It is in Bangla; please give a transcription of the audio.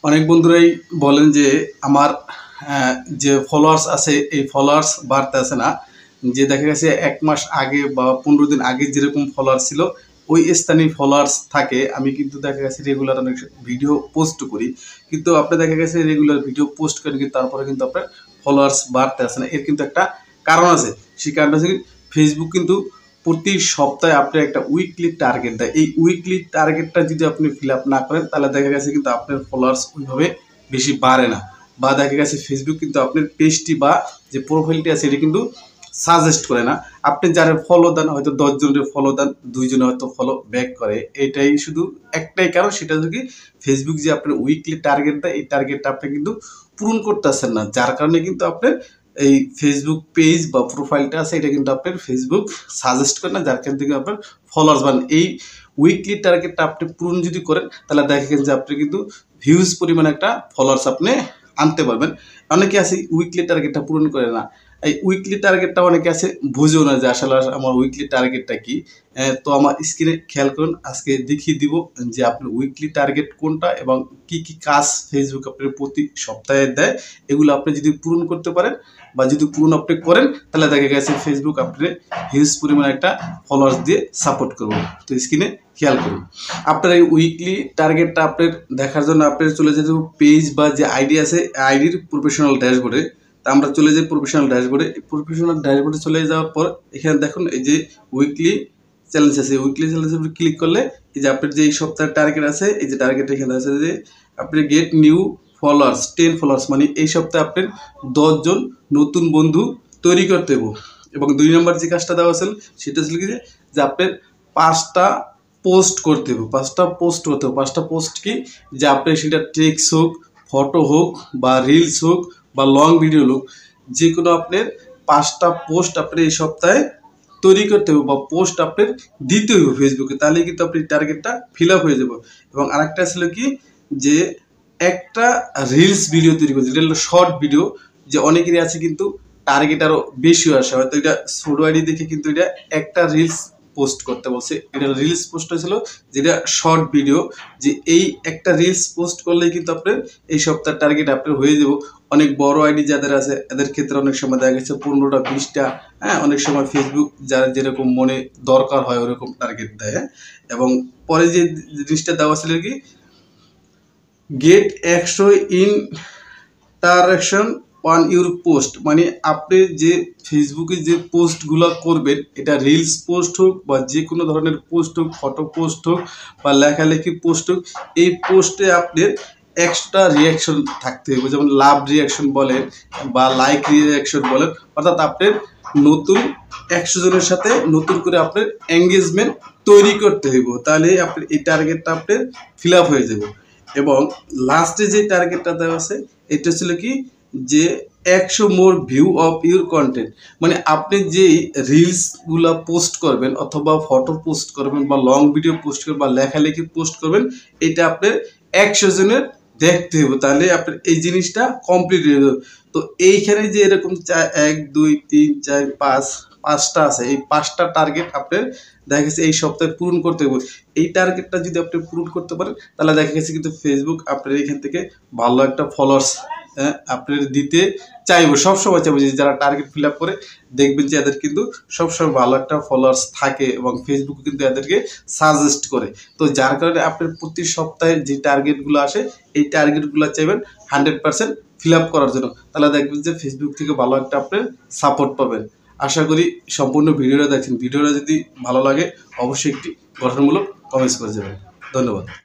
অনেক বন্ধুরাই বলেন যে আমার যে ফলোয়ার্স আছে এই ফলোয়ার্স বাড়তে আছে না, যে দেখা গেছে 1 মাস আগে বা 15 দিন আগে যেরকম ফলোয়ার ছিল ওই স্থানীয় ফলোয়ার্স থাকে। আমি কিন্তু দেখা গেছে রেগুলার অনেক ভিডিও পোস্ট করি, কিন্তু আপনি দেখা গেছে রেগুলার ভিডিও পোস্ট করেন কিন্তু তারপরে কিন্তু আপনার ফলোয়ার্স বাড়তে আসে না। এর কিন্তু একটা কারণ আছে। সেই কারণটা হচ্ছে ফেসবুক কিন্তু প্রতি সপ্তাহে আপনি একটা উইকলি টার্গেট দেয়। এই উইকলি টার্গেটটা যদি আপনি ফিল আপ না করেন তাহলে দেখা গেছে কিন্তু আপনার ফলোয়ার্স ওইভাবে বেশি বাড়ে না, বা দেখা গেছে ফেসবুক কিন্তু আপনার পেজটি বা যে প্রোফাইলটি আছে এটি কিন্তু সাজেস্ট করে না। আপনি যারা ফলো দেন হয়তো 10 জনের ফলো দেন, 2 জনে হয়তো ফলো ব্যাক করে। এটাই শুধু একটাই কারণ, সেটা হচ্ছে কি ফেসবুক যে আপনার উইকলি টার্গেট দেয় এই টার্গেটটা আপনি কিন্তু পূরণ করতেছেন না, যার কারণে কিন্তু আপনার এই ফেসবুক পেজ বা প্রোফাইলটা আছে এটা কিন্তু আপনার ফেসবুক সাজেস্ট করে না, যার কারণে থেকে আপনার ফলোয়ার্স বাড়েন। এই উইকলি টার্গেটটা আপনি পূরণ যদি করেন তাহলে দেখেন যে আপনি কিন্তু হিউজ পরিমাণে একটা ফলোয়ার্স আপনি আনতে পারবেন। অনেকে আছে উইকলি টার্গেটটা পূরণ করে না। এই উইকলি টার্গেটটা অনেকে আছে বুঝেও না যে আসলে আমার উইকলি টার্গেটটা কি। তো আমার স্ক্রিনে খেয়াল করুন, আজকে দেখিয়ে দিব যে আপনার উইকলি টার্গেট কোনটা এবং কি কি কাজ ফেসবুক আপনার প্রতি সপ্তাহে দেয়। এগুলো আপনি যদি পূরণ করতে পারেন বা যদি পূরণ আপনি করেন তাহলে দেখা গেছে ফেসবুক আপনার হিউজ পরিমাণে একটা ফলোয়ার্স দিয়ে সাপোর্ট করবে। তো স্ক্রিনে খেয়াল করুন, আপনার এই উইকলি টার্গেটটা আপনার দেখার জন্য আপনার চলে যেতে পেজ বা যে আইডি আছে আইডির প্রফেশনাল ড্যাশবোর্ডে। তা আমরা চলে যাই প্রফেশনাল ড্যাশবোর্ডে। প্রফেশনাল ড্যাশবোর্ডে চলে যাওয়ার পর এখানে দেখুন এই যে উইকলি চ্যালেঞ্জ আছে, উইকলি চ্যালেঞ্জের উপর ক্লিক করলে এই যে আপনার যে এই সপ্তাহের টার্গেট আছে, এই যে টার্গেট এখানে আছে যে আপনি গেট নিউ ফলোয়ার্স 10 ফলোয়ার্স, মানে এই সপ্তাহে আপনার 10 জন নতুন বন্ধু তৈরি করতে হবে। এবং 2 নম্বর যে কাজটা দেওয়া আছে সেটা ছিল কি যে আপনার 5টা পোস্ট করতে হবে। 5টা পোস্ট করতে হবে। 5টা পোস্ট কি যে আপনি সেটা টেক্সট হোক, ফটো হোক বা রিলস হোক বা লং ভিডিও হোক, যে কোনো আপনার 5টা পোস্ট আপনার এই সপ্তাহে তৈরি করতে হবে বা পোস্ট আপনার দিতে হবে ফেসবুকে, তাহলে কিন্তু আপনি টার্গেটটা ফিল আপ হয়ে যাবে। এবং আরেকটা ছিল কি যে একটা রিলস ভিডিও তৈরি করছে, যেটা হলো শর্ট ভিডিও। যে অনেকেরই আছে কিন্তু টার্গেট আরও বেশি আসে, হয়তো এটা ছোটো আইডি দেখে কিন্তু এটা একটা রিলস পোস্ট করতে বলছে। এটা রিলস পোস্ট হয়েছিল যেটা শর্ট ভিডিও, যে এই একটা রিলস পোস্ট করলেই কিন্তু আপনার এই সপ্তাহের টার্গেট আপনার হয়ে যাব। অনেক বড় আইডি যাদের আছে এদের ক্ষেত্রে অনেক সময় দেখা গেছে 15টা 20টা, অনেক সময় ফেসবুক যার যেরকম মনে দরকার হয় ওরকম টার্গেট দেয়। এবং পরে যে জিনিসটা দেওয়া ছিল কি get 100 interaction on your post, মানে আপনি যে ফেসবুকে যে পোস্টগুলো করবেন এটা রিলস পোস্ট হোক বা যে কোনো ধরনের পোস্ট হোক, ফটো পোস্ট হোক বা লেখালেখি পোস্ট হোক, এই পোস্টে আপনার এক্সট্রা রিয়াকশন থাকতে হবে। যেমন লাভ রিয়াকশন বলেন বা লাইক রিয়াকশন বলেন, অর্থাৎ আপনার নতুন 100 জনের সাথে নতুন করে আপনার এঙ্গেজমেন্ট তৈরি করতে হইব, তাহলে আপনার এই টার্গেটটা আপনার ফিল আপ হয়ে যাবে। এবং লাস্টে যে টার্গেটটা দেওয়া আছে এটা ছিল কি যে 100 মোর ভিউ অফ ইউর কন্টেন্ট, মানে আপনি যে রিলসগুলো পোস্ট করবেন অথবা ফটো পোস্ট করবেন বা লং ভিডিও পোস্ট করবেন বা লেখালেখি পোস্ট করবেন, এটা আপনার 100 জনের দেখতে হবে, তাহলে আপনার এই জিনিসটা কমপ্লিট হয়ে যাবে। তো এইখানে যে এরকম 1 2 3 4 5 5টা আছে, এই 5টা টার্গেট আপনার দেখা গেছে এই সপ্তাহে পূরণ করতে হবে। এই টার্গেটটা যদি আপনি পূরণ করতে পারেন তাহলে দেখা গেছে কিন্তু ফেসবুক আপনার এখান থেকে ভালো একটা ফলোয়ার্স আপনার দিতে চাইবো, সবসময় চাইবো। যে যারা টার্গেট ফিল আপ করে দেখবেন যে এদের কিন্তু সবসময় ভালো একটা ফলোয়ার্স থাকে এবং ফেসবুক কিন্তু এদেরকে সাজেস্ট করে। তো যার কারণে আপনার প্রতি সপ্তাহে যে টার্গেটগুলো আসে এই টার্গেটগুলো চাইবেন 100% ফিল আপ করার জন্য, তাহলে দেখবেন যে ফেসবুক থেকে ভালো একটা আপনার সাপোর্ট পাবেন। আশা করি সম্পূর্ণ ভিডিওটা দেখেন। ভিডিওটা যদি ভালো লাগে অবশ্যই একটি গঠনমূলক কমেন্টস করে যাবেন। ধন্যবাদ।